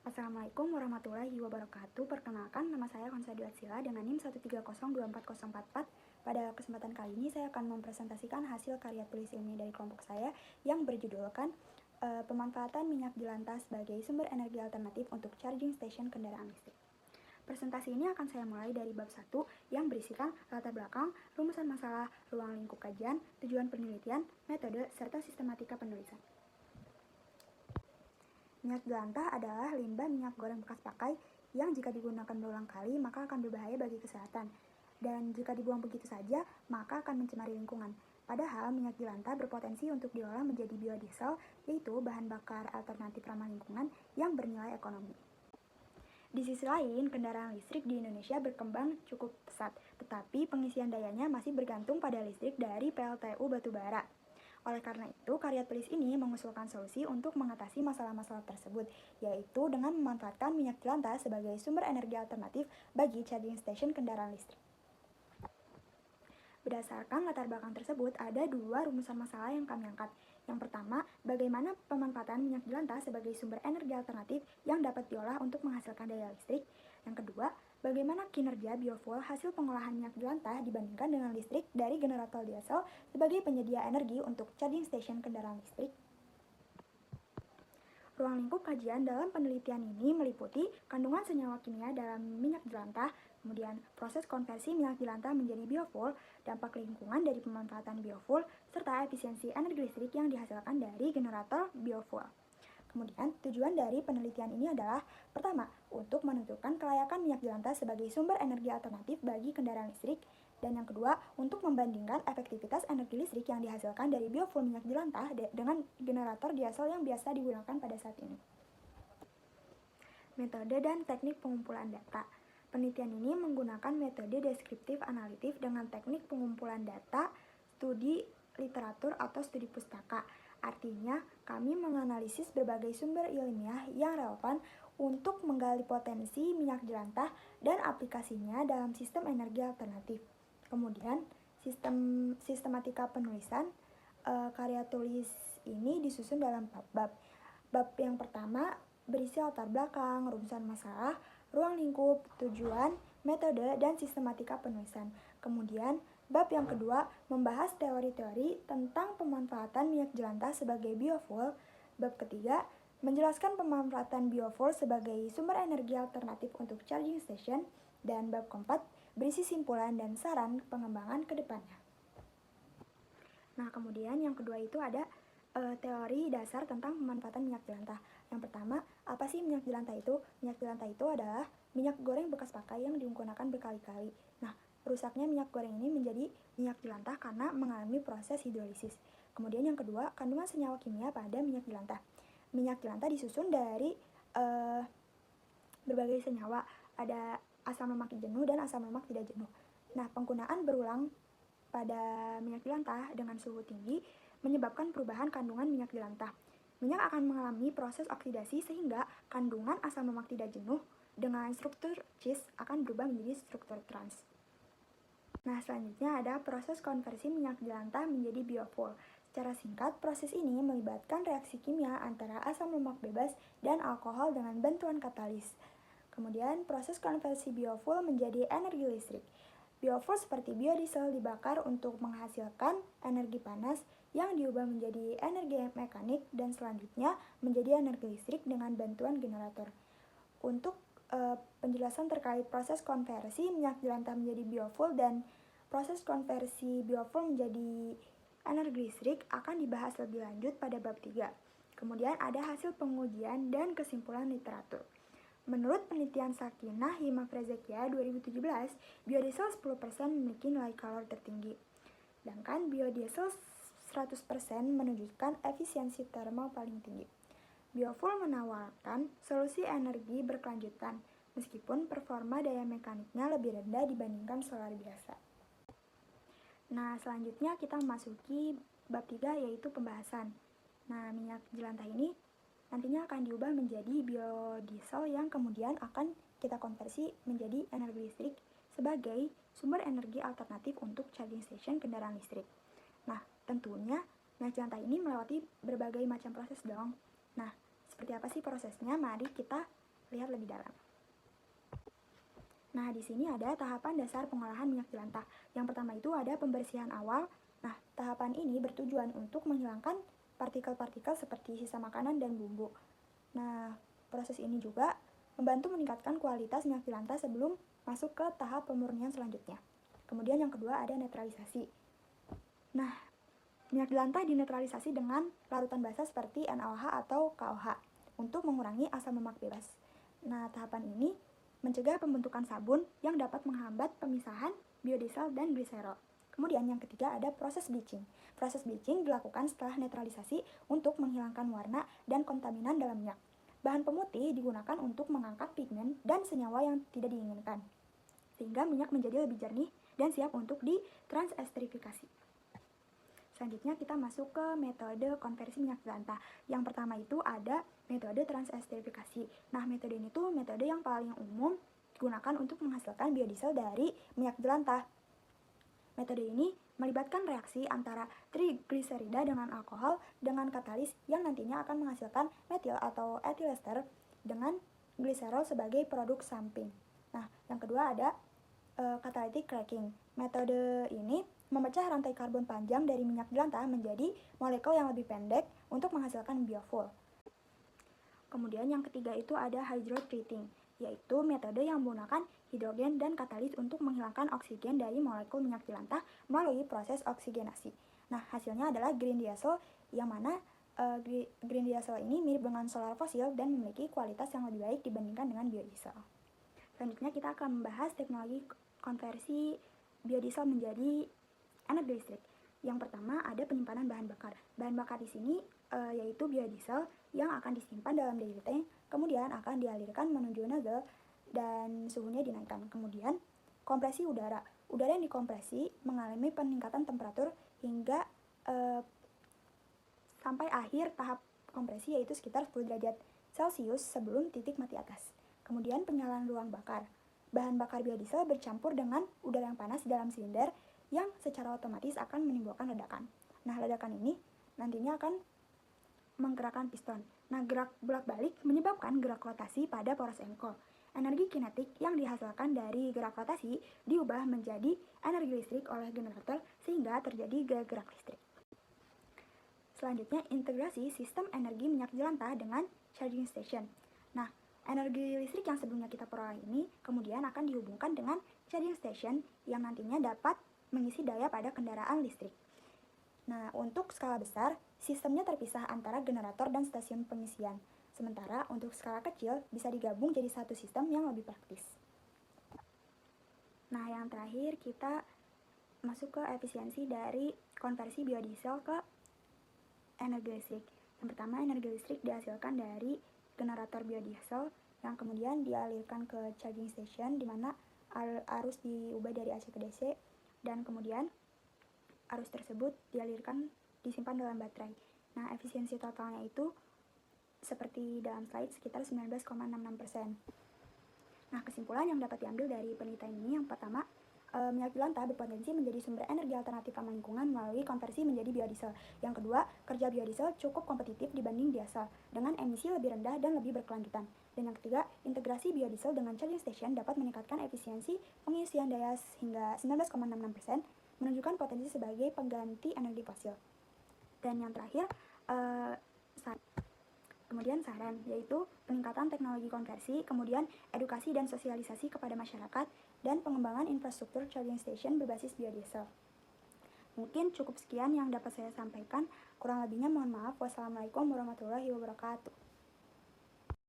Assalamualaikum warahmatullahi wabarakatuh. Perkenalkan, nama saya Konsa Diwatsila dengan NIM 1302404. Pada kesempatan kali ini saya akan mempresentasikan hasil karya tulis ilmiah dari kelompok saya yang berjudulkan pemanfaatan minyak jelantah sebagai sumber energi alternatif untuk charging station kendaraan listrik. Presentasi ini akan saya mulai dari bab 1 yang berisikan latar belakang, rumusan masalah, ruang lingkup kajian, tujuan penelitian, metode, serta sistematika penulisan. Minyak jelantah adalah limbah minyak goreng bekas pakai yang jika digunakan berulang kali maka akan berbahaya bagi kesehatan. Dan jika dibuang begitu saja maka akan mencemari lingkungan. Padahal minyak jelantah berpotensi untuk diolah menjadi biodiesel, yaitu bahan bakar alternatif ramah lingkungan yang bernilai ekonomi. Di sisi lain, kendaraan listrik di Indonesia berkembang cukup pesat, tetapi pengisian dayanya masih bergantung pada listrik dari PLTU batubara. Oleh karena itu, karya tulis ini mengusulkan solusi untuk mengatasi masalah-masalah tersebut, yaitu dengan memanfaatkan minyak jelantah sebagai sumber energi alternatif bagi charging station kendaraan listrik. Berdasarkan latar belakang tersebut, ada dua rumusan masalah yang kami angkat. Yang pertama, bagaimana pemanfaatan minyak jelantah sebagai sumber energi alternatif yang dapat diolah untuk menghasilkan daya listrik. Yang kedua, bagaimana kinerja biofuel hasil pengolahan minyak jelantah dibandingkan dengan listrik dari generator diesel sebagai penyedia energi untuk charging station kendaraan listrik. Ruang lingkup kajian dalam penelitian ini meliputi kandungan senyawa kimia dalam minyak jelantah, kemudian proses konversi minyak jelantah menjadi biofuel, dampak lingkungan dari pemanfaatan biofuel, serta efisiensi energi listrik yang dihasilkan dari generator biofuel. Kemudian, tujuan dari penelitian ini adalah pertama, untuk menentukan kelayakan minyak jelantah sebagai sumber energi alternatif bagi kendaraan listrik, dan yang kedua, untuk membandingkan efektivitas energi listrik yang dihasilkan dari biofuel minyak jelantah dengan generator diesel yang biasa digunakan pada saat ini. Metode dan teknik pengumpulan data. Penelitian ini menggunakan metode deskriptif analitif dengan teknik pengumpulan data, studi literatur atau studi pustaka. Artinya, kami menganalisis berbagai sumber ilmiah yang relevan untuk menggali potensi minyak jelantah dan aplikasinya dalam sistem energi alternatif. Kemudian, sistematika penulisan karya tulis ini disusun dalam bab-bab. Bab yang pertama berisi latar belakang, rumusan masalah, ruang lingkup, tujuan, metode, dan sistematika penulisan. Kemudian, bab yang kedua membahas teori-teori tentang pemanfaatan minyak jelantah sebagai biofuel. Bab ketiga menjelaskan pemanfaatan biofuel sebagai sumber energi alternatif untuk charging station. Dan bab keempat berisi simpulan dan saran pengembangan ke depannya. Nah, kemudian yang kedua itu ada teori dasar tentang pemanfaatan minyak jelantah. Yang pertama, apa sih minyak jelantah itu? Minyak jelantah itu adalah minyak goreng bekas pakai yang digunakan berkali-kali. Nah, rusaknya minyak goreng ini menjadi minyak jelantah karena mengalami proses hidrolisis. Kemudian yang kedua, kandungan senyawa kimia pada minyak jelantah. Minyak jelantah disusun dari berbagai senyawa. Ada asam lemak jenuh dan asam lemak tidak jenuh. Nah, penggunaan berulang pada minyak jelantah dengan suhu tinggi menyebabkan perubahan kandungan minyak jelantah. Minyak akan mengalami proses oksidasi sehingga kandungan asam lemak tidak jenuh dengan struktur cis akan berubah menjadi struktur trans. Nah, selanjutnya ada proses konversi minyak jelantah menjadi biofuel. Secara singkat, proses ini melibatkan reaksi kimia antara asam lemak bebas dan alkohol dengan bantuan katalis. Kemudian, proses konversi biofuel menjadi energi listrik. Biofuel seperti biodiesel dibakar untuk menghasilkan energi panas yang diubah menjadi energi mekanik dan selanjutnya menjadi energi listrik dengan bantuan generator. Untuk penjelasan terkait proses konversi minyak jelantah menjadi biofuel dan proses konversi biofuel menjadi energi listrik akan dibahas lebih lanjut pada bab 3. Kemudian ada hasil pengujian dan kesimpulan literatur. Menurut penelitian Sakinah Himafrezekia 2017, biodiesel 10% memiliki nilai kalori tertinggi. Sedangkan biodiesel 100% menunjukkan efisiensi termal paling tinggi. Biofuel menawarkan solusi energi berkelanjutan, meskipun performa daya mekaniknya lebih rendah dibandingkan solar biasa. Nah, selanjutnya kita memasuki bab 3 yaitu pembahasan. Nah, minyak jelantah ini nantinya akan diubah menjadi biodiesel yang kemudian akan kita konversi menjadi energi listrik sebagai sumber energi alternatif untuk charging station kendaraan listrik. Nah, tentunya minyak jelantah ini melewati berbagai macam proses dong. Nah, seperti apa sih prosesnya? Mari kita lihat lebih dalam. Nah, di sini ada tahapan dasar pengolahan minyak jelantah. Yang pertama itu ada pembersihan awal. Nah, tahapan ini bertujuan untuk menghilangkan partikel-partikel seperti sisa makanan dan bumbu. Nah, proses ini juga membantu meningkatkan kualitas minyak jelantah sebelum masuk ke tahap pemurnian selanjutnya. Kemudian yang kedua ada netralisasi. Nah, minyak jelantah dinetralisasi dengan larutan basa seperti NaOH atau KOH untuk mengurangi asam lemak bebas. Nah, tahapan ini mencegah pembentukan sabun yang dapat menghambat pemisahan biodiesel dan gliserol. Kemudian yang ketiga ada proses bleaching. Proses bleaching dilakukan setelah netralisasi untuk menghilangkan warna dan kontaminan dalam minyak. Bahan pemutih digunakan untuk mengangkat pigmen dan senyawa yang tidak diinginkan, sehingga minyak menjadi lebih jernih dan siap untuk ditransestrifikasi. Selanjutnya kita masuk ke metode konversi minyak jelantah. Yang pertama itu ada metode transestrifikasi. Nah, metode ini tuh metode yang paling umum digunakan untuk menghasilkan biodiesel dari minyak jelantah. Metode ini melibatkan reaksi antara trigliserida dengan alkohol dengan katalis yang nantinya akan menghasilkan metil atau ethyl ester dengan gliserol sebagai produk samping. Nah, yang kedua ada catalytic cracking. Metode ini memecah rantai karbon panjang dari minyak jelantah menjadi molekul yang lebih pendek untuk menghasilkan biofuel. Kemudian yang ketiga itu ada hydrotreating, yaitu metode yang menggunakan hidrogen dan katalis untuk menghilangkan oksigen dari molekul minyak jelantah melalui proses oksigenasi. Nah, hasilnya adalah green diesel, yang mana green diesel ini mirip dengan solar fosil dan memiliki kualitas yang lebih baik dibandingkan dengan biodiesel. Selanjutnya kita akan membahas teknologi konversi biodiesel menjadi energi listrik. Yang pertama ada penyimpanan bahan bakar. Bahan bakar di sini yaitu biodiesel yang akan disimpan dalam dairy tank, kemudian akan dialirkan menuju nozzle dan suhunya dinaikkan. Kemudian kompresi udara. Udara yang dikompresi mengalami peningkatan temperatur hingga sampai akhir tahap kompresi yaitu sekitar 10 derajat Celcius sebelum titik mati atas. Kemudian penyalaan ruang bakar. Bahan bakar biodiesel bercampur dengan udara yang panas di dalam silinder yang secara otomatis akan menimbulkan ledakan. Nah, ledakan ini nantinya akan menggerakkan piston. Nah, gerak bolak-balik menyebabkan gerak rotasi pada poros engkol. Energi kinetik yang dihasilkan dari gerak rotasi diubah menjadi energi listrik oleh generator sehingga terjadi gerak listrik. Selanjutnya, integrasi sistem energi minyak jelantah dengan charging station. Nah, energi listrik yang sebelumnya kita peroleh ini kemudian akan dihubungkan dengan charging station yang nantinya dapat mengisi daya pada kendaraan listrik. Nah, untuk skala besar, sistemnya terpisah antara generator dan stasiun pengisian. Sementara untuk skala kecil bisa digabung jadi satu sistem yang lebih praktis. Nah, yang terakhir kita masuk ke efisiensi dari konversi biodiesel ke energi listrik. Yang pertama, energi listrik dihasilkan dari generator biodiesel yang kemudian dialirkan ke charging station di mana arus diubah dari AC ke DC dan kemudian arus tersebut disimpan dalam baterai. Nah, efisiensi totalnya itu seperti dalam slide sekitar 19,66%. Nah, kesimpulan yang dapat diambil dari penelitian ini yang pertama, minyak jelantah berpotensi menjadi sumber energi alternatif ramah lingkungan melalui konversi menjadi biodiesel. Yang kedua, kerja biodiesel cukup kompetitif dibanding diesel dengan emisi lebih rendah dan lebih berkelanjutan. Dan yang ketiga, integrasi biodiesel dengan charging station dapat meningkatkan efisiensi pengisian daya hingga 19,66%, menunjukkan potensi sebagai pengganti energi fosil. Dan yang terakhir, kemudian saran, yaitu peningkatan teknologi konversi, kemudian edukasi dan sosialisasi kepada masyarakat, dan pengembangan infrastruktur charging station berbasis biodiesel. Mungkin cukup sekian yang dapat saya sampaikan, kurang lebihnya mohon maaf. Wassalamualaikum warahmatullahi wabarakatuh.